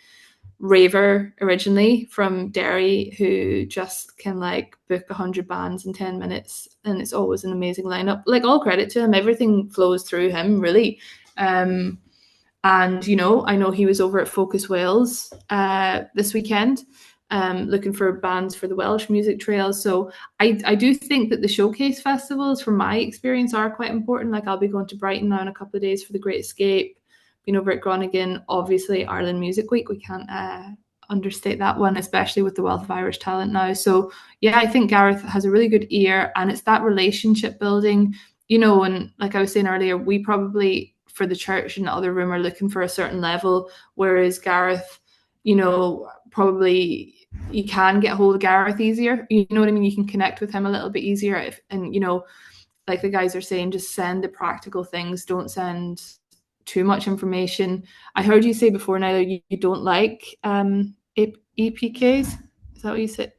raver originally from Derry, who just can like book 100 bands in 10 minutes, and it's always an amazing lineup. Like all credit to him, everything flows through him, really. And I know he was over at Focus Wales this weekend, looking for bands for the Welsh Music Trail. So I do think that the showcase festivals, from my experience, are quite important. Like I'll be going to Brighton now in a couple of days for the Great Escape. Been over at Groningen, obviously Ireland Music Week. We can't understate that one, especially with the wealth of Irish talent now. So yeah, I think Gareth has a really good ear, and it's that relationship building. And like I was saying earlier, we probably for the church and the other room are looking for a certain level, whereas Gareth, probably you can get a hold of Gareth easier. You know what I mean? You can connect with him a little bit easier. And like the guys are saying, just send the practical things. Don't send too much information. I heard you say before, Nyla, you don't like EPKs. Is that what you said?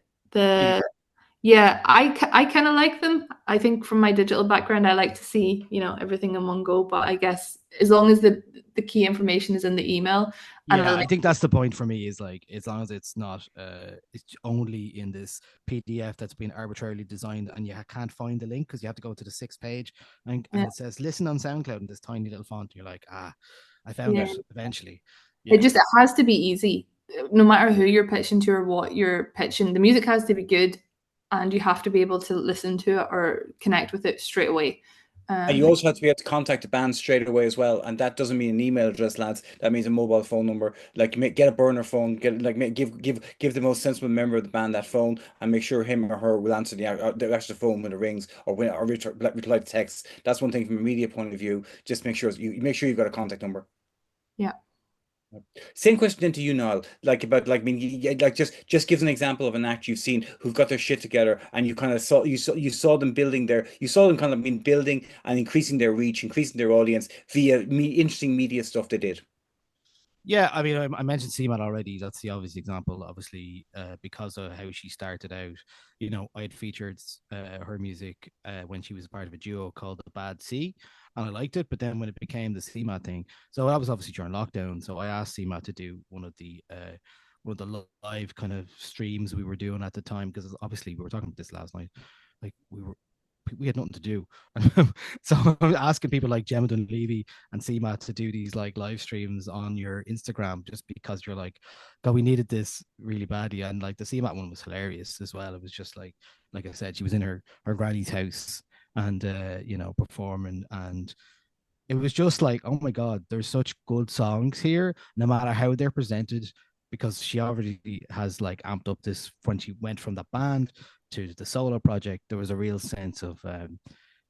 Yeah, I kind of like them. I think from my digital background, I like to see, everything in one go. But I guess as long as the key information is in the email.
Yeah, I think that's the point for me, is like, as long as it's not it's only in this PDF that's been arbitrarily designed, and you can't find the link because you have to go to the 6th page, and it says listen on SoundCloud in this tiny little font. You're like, I found it eventually. Yeah.
It has to be easy. No matter who you're pitching to or what you're pitching, the music has to be good, and you have to be able to listen to it or connect with it straight away.
And you also have to be able to contact the band straight away as well, and that doesn't mean an email address, lads. That means a mobile phone number. Like, get a burner phone. Give the most sensible member of the band that phone, and make sure him or her will answer the extra phone when it rings, or reply to texts. That's one thing from a media point of view. Just make sure you've got a contact number.
Yeah.
Same question then to you, Niall. Like, about, like, I mean, like, just gives an example of an act you've seen who've got their shit together, and you kind of saw them kind of been building and increasing their reach, increasing their audience via interesting media stuff they did.
Yeah, I mean, I mentioned Seaman already. That's the obvious example, obviously, because of how she started out. I had featured her music when she was part of a duo called The Bad Sea, and I liked it. But then when it became the Seaman thing, so that was obviously during lockdown. So I asked Seaman to do one of the live kind of streams we were doing at the time, because obviously we were talking about this last night. Like, we had nothing to do. So I'm asking people like Gemma Dunleavy and Seema to do these like live streams on your Instagram, just because you're like, God, we needed this really badly. And like the Seema one was hilarious as well. It was just like I said, she was in her granny's house and performing, and it was just like, oh my God, there's such good songs here, no matter how they're presented, because she already has like amped up this when she went from the band to the solo project. There was a real sense of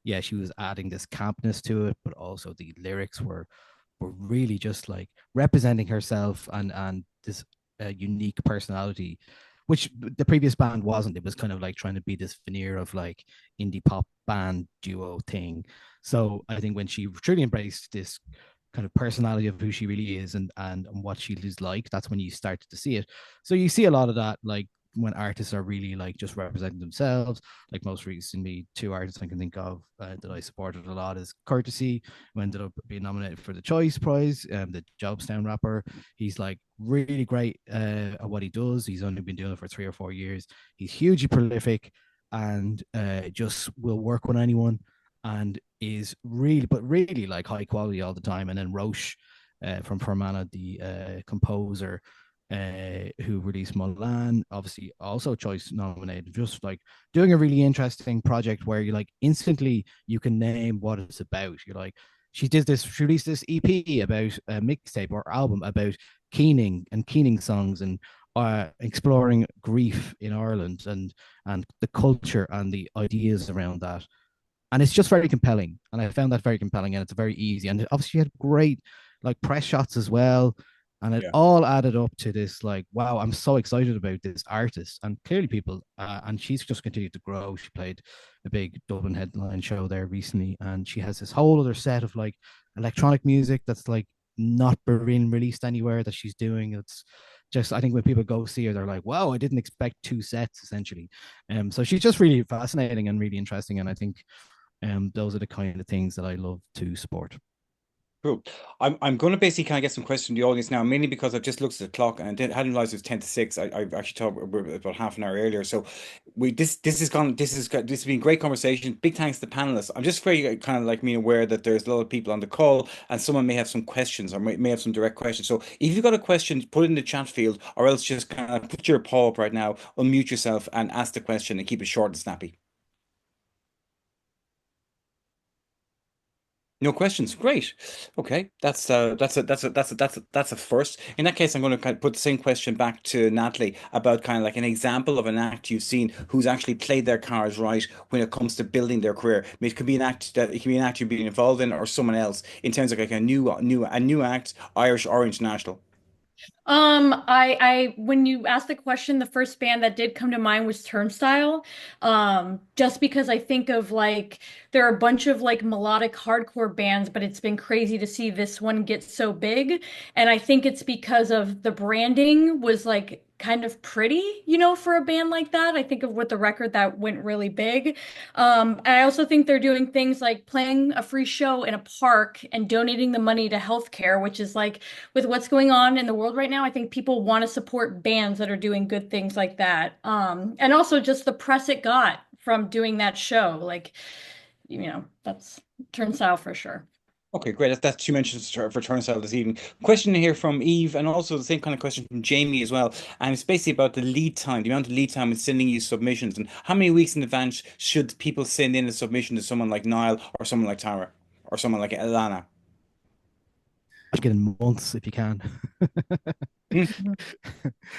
yeah, she was adding this campness to it, but also the lyrics were really just like representing herself and this unique personality, which the previous band wasn't. It was kind of like trying to be this veneer of like indie pop band duo thing. So I think when she truly embraced this kind of personality of who she really is and what she is like, that's when you started to see it. So you see a lot of that, like when artists are really like just representing themselves. Like most recently, two artists I can think of that I supported a lot is Courtesy, who ended up being nominated for the Choice Prize, the Jobstown rapper. He's like really great at what he does. He's only been doing it for 3 or 4 years. He's hugely prolific and just will work with anyone and is really, but really like high quality all the time. And then Roche from Fermanagh, the composer, who released Milan, obviously also Choice nominated, just like doing a really interesting project where you like instantly you can name what it's about. You're like, she released this EP about a mixtape or album about keening and keening songs and exploring grief in Ireland and the culture and the ideas around that. And it's just very compelling. And I found that very compelling, and it's very easy. And obviously, you had great like press shots as well, and it
Yeah.
all added up to this like, wow, I'm so excited about this artist. And clearly, people, and she's just continued to grow. She played a big Dublin headline show there recently, and she has this whole other set of like electronic music that's like not being released anywhere that she's doing. It's just, I think when people go see her, they're like, wow, I didn't expect two sets essentially. So she's just really fascinating and really interesting. And I think those are the kind of things that I love to support.
Cool. I'm going to basically kind of get some questions from the audience now, mainly because I've just looked at the clock and hadn't realized it was 10 to 6. I've actually thought we're about half an hour earlier. So this has been great conversation. Big thanks to the panelists. I'm just very kind of like being aware that there's a lot of people on the call and someone may have some questions or may have some direct questions. So if you've got a question, put it in the chat field, or else just kind of put your paw up right now, unmute yourself and ask the question and keep it short and snappy. No questions. Great. Okay, that's a first. In that case, I'm going to kind of put the same question back to Natalie about kind of like an example of an act you've seen who's actually played their cards right when it comes to building their career. I mean, it can be an act you've been involved in or someone else in terms of like a new act, Irish or international.
When you asked the question, the first band that did come to mind was Turnstile. Just because I think of like there are a bunch of like melodic hardcore bands, but it's been crazy to see this one get so big. And I think it's because of the branding was like kind of pretty, for a band like that. I think of with the record that went really big. And I also think they're doing things like playing a free show in a park and donating the money to healthcare, which is like with what's going on in the world right now, I think people want to support bands that are doing good things like that. And also just the press it got from doing that show. Like, that's Turnstile for sure.
Okay, great. That's two mentions for Turnstile this evening. Question here from Eve, and also the same kind of question from Jamie as well. And it's basically about the lead time, the amount of lead time in sending you submissions, and how many weeks in advance should people send in a submission to someone like Niall or someone like Tara or someone like Ilana?
Get in months if you can.
Hmm?
I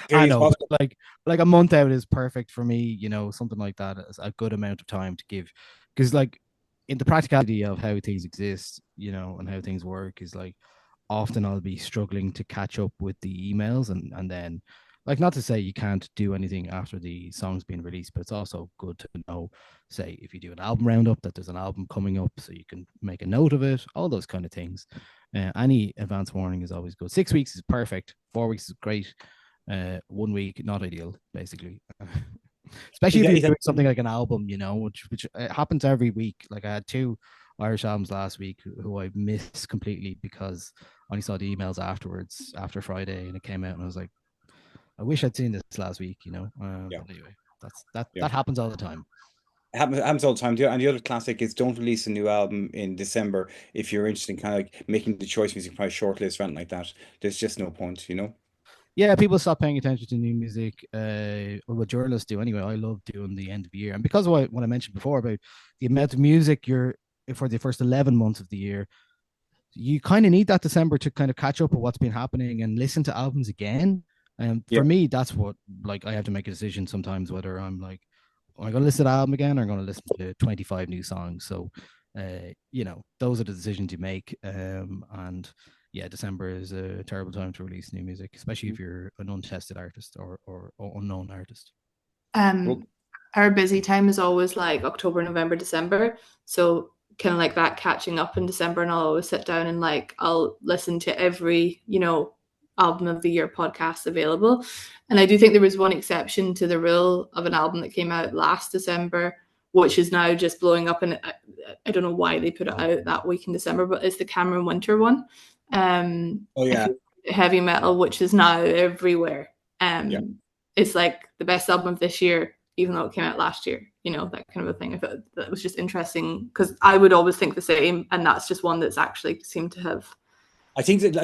Clearly it's
know,
possible.
but like a month out is perfect for me. Something like that is a good amount of time to give, because like in the practicality of how things exist, and how things work is like often I'll be struggling to catch up with the emails and then like not to say you can't do anything after the song's been released, but it's also good to know, say if you do an album roundup that there's an album coming up so you can make a note of it, all those kind of things. Any advance warning is always good. 6 weeks is perfect. 4 weeks is great. 1 week not ideal, basically. Especially
Is
if
that,
you're
is that
doing something like an album, which happens every week. Like I had two Irish albums last week who I missed completely because I only saw the emails afterwards after Friday and it came out and I was like, I wish I'd seen this last week.
yeah,
But anyway, that
yeah.
that happens all the time.
Happens all the time. And the other classic is don't release a new album in December if you're interested in kind of like making the choice music prize shortlist or anything like that. There's just no point.
Yeah, people stop paying attention to new music. Or what journalists do anyway. I love doing the end of the year, and because of what I mentioned before about the amount of music you're for the first 11 months of the year, you kind of need that December to kind of catch up with what's been happening and listen to albums again. And
Yeah.
for me, that's what, like, I have to make a decision sometimes whether I'm like, am I going to listen to the album again or I'm going to listen to 25 new songs. So, those are the decisions you make. And yeah, December is a terrible time to release new music, especially if you're an untested artist or unknown artist.
Well,
Our busy time is always like October, November, December. So kind of like that catching up in December, and I'll always sit down and like I'll listen to every, album of the year podcast available. And I do think there was one exception to the rule of an album that came out last December, which is now just blowing up. And I don't know why they put it out that week in December, but it's the Cameron Winter one.
oh yeah,
Heavy metal, which is now everywhere.
Yeah.
It's like the best album of this year, even though it came out last year, that kind of a thing. I thought that was just interesting because I would always think the same, and that's just one that's actually seemed to have.
I think that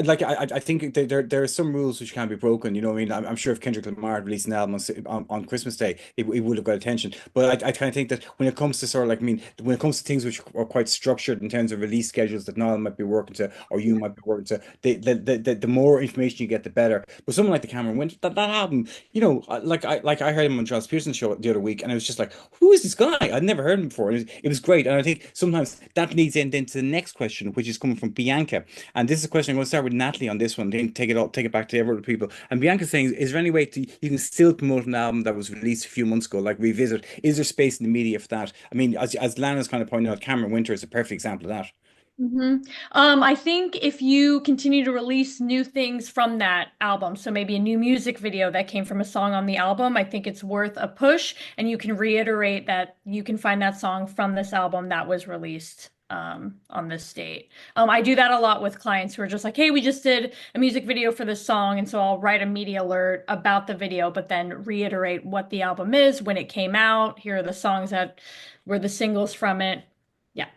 I think that there are some rules which can't be broken. You know what I mean? I'm sure if Kendrick Lamar had released an album on Christmas Day, it would have got attention. But I kind of think that when it comes to sort of like, I mean, when it comes to things which are quite structured in terms of release schedules that Niall might be working to, or you might be working to, the more information you get, the better. But someone like the Cameron Winter, that album, I heard him on Charles Pearson's show the other week, and I was just like, who is this guy? I'd never heard him before. And it was great. And I think sometimes that leads into the next question, which is coming from Bianca. And this is a question I'm going to start with Natalie on this one, then take it back to every other people. And Bianca's saying, is there any way you can still promote an album that was released a few months ago, like revisit? Is there space in the media for that? I mean, as Lana's kind of pointed out, Cameron Winter is a perfect example of that.
I think if you continue to release new things from that album, so maybe a new music video that came from a song on the album, I think it's worth a push, and you can reiterate that you can find that song from this album that was released on this date. I do that a lot with clients who are just like, hey, we just did a music video for this song, and so I'll write a media alert about the video, but then reiterate what the album is, when it came out, here are the songs that were the singles from it. Yeah.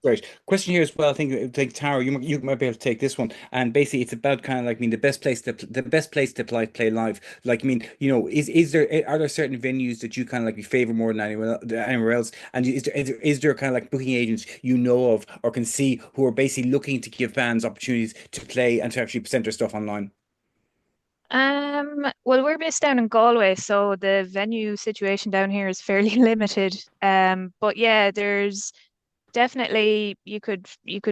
Great question here as well. I think Tara, you might be able to take this one. And basically, it's about kind of like, I mean, the best place to play live. Like, I mean, are there certain venues that you kind of like you favor more than anywhere else? And is there kind of like booking agents you know of or can see who are basically looking to give bands opportunities to play and to actually present their stuff online?
Well, we're based down in Galway, so the venue situation down here is fairly limited. But yeah, there's definitely you could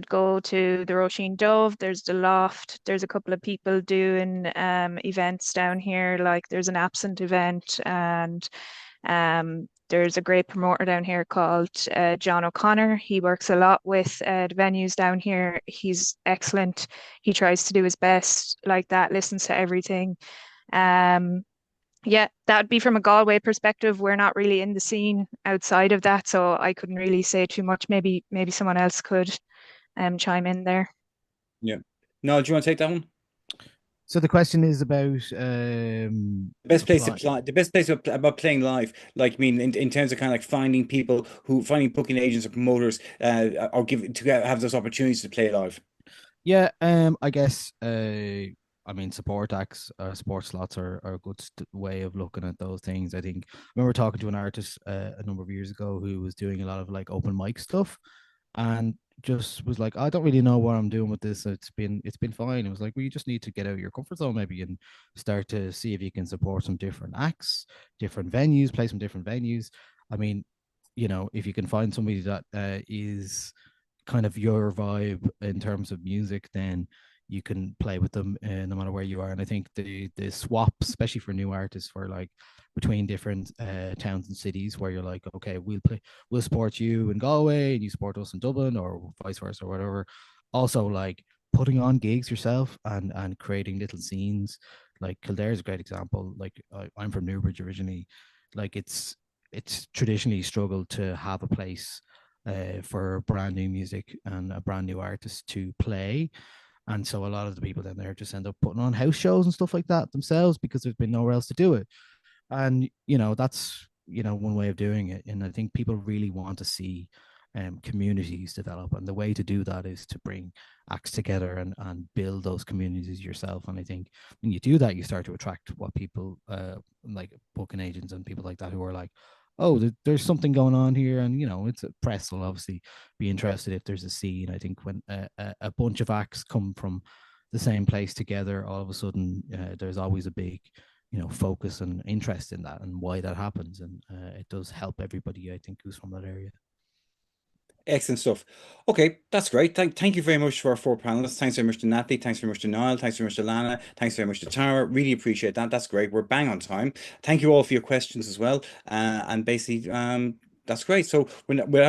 go to the Roisin Dove, there's the Loft, there's a couple of people doing events down here, like there's an Absent event, and there's a great promoter down here called John O'Connor. He works a lot with the venues down here. He's excellent. He tries to do his best like that, listens to everything. Um, yeah, that would be from a Galway perspective. We're not really in the scene outside of that, so I couldn't really say too much. Maybe someone else could chime in there.
Yeah. No, do you want to take that one?
So the question is about
The best place to play, about playing live. Like, I mean, in terms of kind of like finding booking agents or promoters, or have those opportunities to play live.
Yeah, I guess I mean support acts, sports slots are a good way of looking at those things. I think I remember talking to an artist a number of years ago who was doing a lot of like open mic stuff, and just was like, I don't really know what I'm doing with this. It's been fine. It was like, well, you just need to get out of your comfort zone maybe and start to see if you can support some different acts, different venues, play some different venues. I mean, if you can find somebody that is kind of your vibe in terms of music, then you can play with them no matter where you are. And I think the swap, especially for new artists, for like between different towns and cities, where you're like, okay, we'll support you in Galway and you support us in Dublin, or vice versa, or whatever. Also, like putting on gigs yourself and creating little scenes. Like Kildare is a great example. Like I'm from Newbridge originally. Like it's traditionally struggled to have a place for brand new music and a brand new artist to play. And so a lot of the people down there just end up putting on house shows and stuff like that themselves because there's been nowhere else to do it. And, that's, one way of doing it. And I think people really want to see communities develop. And the way to do that is to bring acts together and build those communities yourself. And I think when you do that, you start to attract what people like booking agents and people like that who are like, oh, there's something going on here, and it's a press will obviously be interested if there's a scene. I think when a bunch of acts come from the same place together, all of a sudden there's always a big focus and interest in that and why that happens, and it does help everybody, I think, who's from that area.
Excellent stuff. Okay, that's great. Thank you very much to our four panelists. Thanks very much to Natalie. Thanks very much to Niall. Thanks very much to Lana. Thanks very much to Tara. Really appreciate that. That's great. We're bang on time. Thank you all for your questions as well. And basically, that's great. So we're